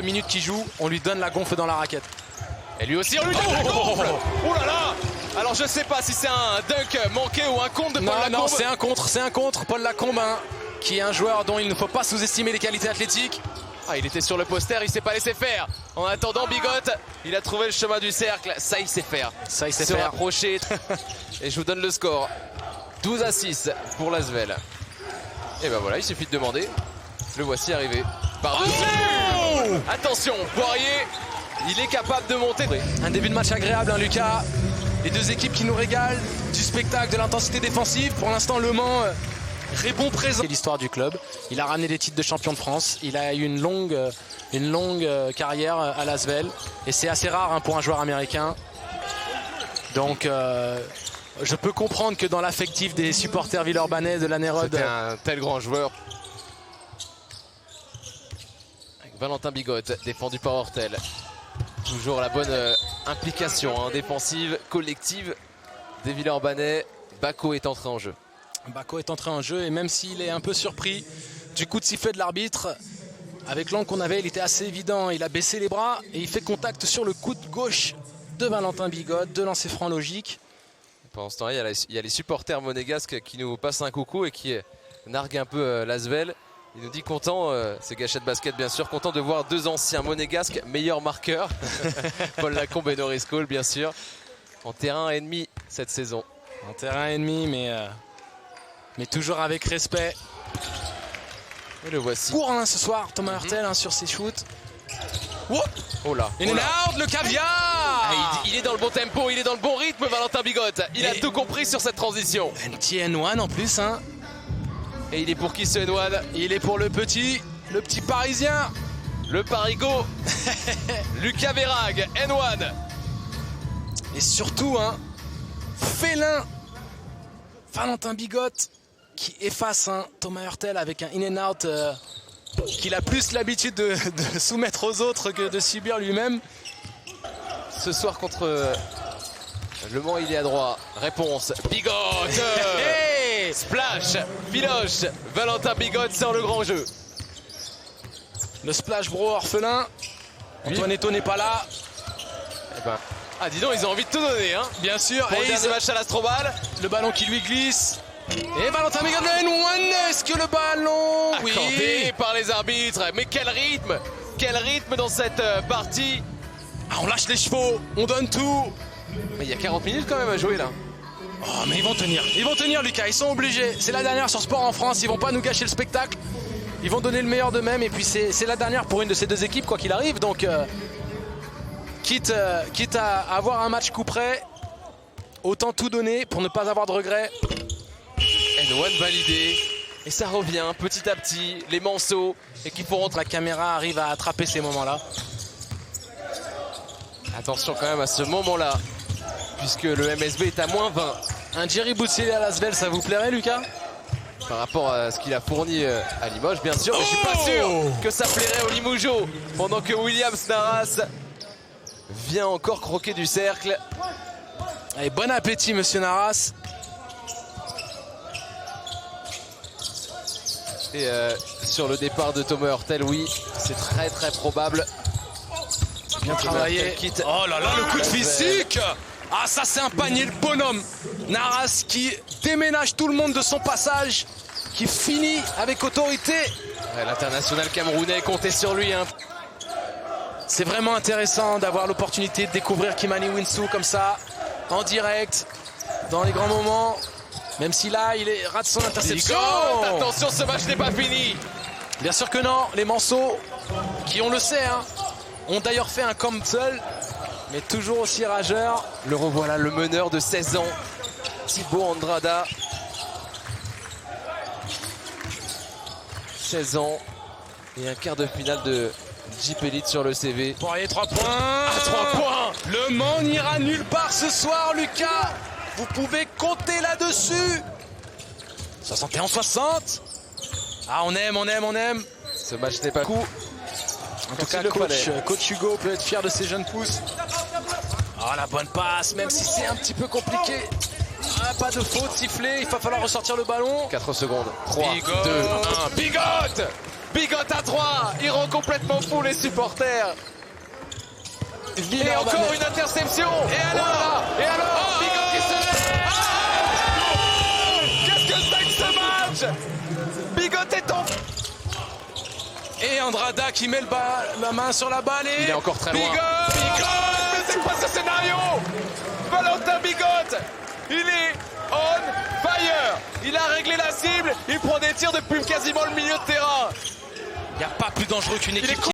minutes qu'il joue, on lui donne la gonfle dans la raquette. Et lui aussi, on lui donne la gonfle. Oh là là. Alors je sais pas si c'est un dunk manqué ou un contre de Paul Lacombe. Non, c'est un contre. Paul Lacombe, hein, qui est un joueur dont il ne faut pas sous-estimer les qualités athlétiques. Ah, il était sur le poster, il s'est pas laissé faire. En attendant, Bigotte, il a trouvé le chemin du cercle. Ça, il sait faire. Ça, il sait se faire. rapprocher. Et je vous donne le score. 12-6 pour l'Asvel. Et ben voilà, il suffit de demander. Le voici arrivé. Par-dessus. Attention, Poirier, il est capable de monter. Un début de match agréable, hein, Lucas. Les deux équipes qui nous régalent, du spectacle, de l'intensité défensive. Pour l'instant, Le Mans répond présent. C'est l'histoire du club. Il a ramené des titres de champion de France. Il a eu une longue carrière à l'Asvel. Et c'est assez rare, hein, pour un joueur américain. Donc, je peux comprendre que dans l'affectif des supporters villeurbanais de la Nérode. C'était un tel grand joueur. Avec Valentin Bigotte, défendu par Hortel. Toujours la bonne implication, hein, défensive, collective des Villeurbanais. Bako est entré en jeu. Bako est entré en jeu et même s'il est un peu surpris du coup de sifflet de l'arbitre, avec l'angle qu'on avait, il était assez évident. Il a baissé les bras et il fait contact sur le coude gauche de Valentin Bigotte, de lancer franc logique. Pendant ce temps-là, il y a les supporters monégasques qui nous passent un coucou et qui narguent un peu l'Asvel. Il nous dit content, c'est Gâchette Basket bien sûr, content de voir deux anciens monégasques meilleurs marqueurs. Paul Lacombe et Norris Cole bien sûr. En terrain ennemi cette saison. En terrain ennemi mais toujours avec respect. Et le voici. Court, hein, ce soir Thomas Hurtel, hein, sur ses shoots. Oh là. In and out, le caviar. Il est dans le bon tempo, il est dans le bon rythme Valentin Bigotte. Il a tout compris sur cette transition. Un petit N1 en plus, hein. Et il est pour qui ce N1? Il est pour le petit parisien. Le parigo. Lucas Verag, N1. Et surtout, hein, félin Valentin Bigotte qui efface, hein, Thomas Hurtel avec un in and out qu'il a plus l'habitude de soumettre aux autres que de subir lui-même. Ce soir contre Le Mans, il est à droit. Réponse, Bigotte. Hey, splash, filoche. Valentin Bigotte sort le grand jeu. Le splash bro orphelin. Antoine Eto'o n'est pas là. Eh ben, ah dis donc, ils ont envie de tout donner, hein. Bien sûr. Pour le dernier match à l'Astrobal. Le ballon qui lui glisse. Et Valentin Bigotte, le N1. Est-ce que le ballon accordé par les arbitres? Mais quel rythme dans cette partie. Ah, on lâche les chevaux, on donne tout. Mais il y a 40 minutes quand même à jouer là. Oh mais ils vont tenir Lucas, ils sont obligés. C'est la dernière sur Sport en France, ils vont pas nous gâcher le spectacle. Ils vont donner le meilleur d'eux-mêmes et puis c'est la dernière pour une de ces deux équipes quoi qu'il arrive. Donc quitte à avoir un match coup près, autant tout donner pour ne pas avoir de regrets. N1 validé. Et ça revient petit à petit, les manceaux. Et qui pourront... La caméra arrive à attraper ces moments-là. Attention quand même à ce moment-là, puisque le MSB est à -20. Un Jerry Boutsier à l'Asvel, ça vous plairait, Lucas? Par rapport à ce qu'il a fourni à Limoges, bien sûr, mais je suis pas sûr que ça plairait au Limougeau. Pendant que Williams Narras vient encore croquer du cercle. Allez, bon appétit, monsieur Narras. Et sur le départ de Thomas Hurtel, oui, c'est très probable. Bien travaillé. Oh là là, le coup de physique. Ah, ça c'est un panier de bonhomme. Narras qui déménage tout le monde de son passage, qui finit avec autorité. Ouais, l'international camerounais comptait sur lui, hein. C'est vraiment intéressant d'avoir l'opportunité de découvrir Kimani Winsou comme ça, en direct, dans les grands moments. Même si là, il rate son interception. Attention, ce match n'est pas fini. Bien sûr que non. Les Manceaux, qui on le sait, hein, ont d'ailleurs fait un camp seul, mais toujours aussi rageur. Le revoilà, le meneur de 16 ans, Thibaut Andrada. 16 ans et un quart de finale de Jeep Elite sur le CV. Poirier, 3 points. 3 points. Le Mans n'ira nulle part ce soir, Lucas. Vous pouvez compter là-dessus. 71-60. Ah, on aime. Ce match n'est pas coup. En tout cas, coach Hugo peut être fier de ses jeunes pousses. Ah, la bonne passe, même si c'est un petit peu compliqué. Ah, pas de faute sifflée, il va falloir ressortir le ballon. 4 secondes. 3, Bigotte. 2, 1. Bigotte. Bigot à 3. Ils rendent complètement fou les supporters. Et encore une interception. Et alors, Bigot qui se lève. Qu'est-ce que c'est que ce match? Bigot est en... Et Andrada qui met la main sur la balle et... Il est encore très loin. Bigot. Mais c'est quoi ce scénario? Valentin Bigot, il est on fire. Il a réglé la cible. Il prend des tirs depuis quasiment le milieu de terrain. Il n'y a pas plus dangereux qu'une équipe qui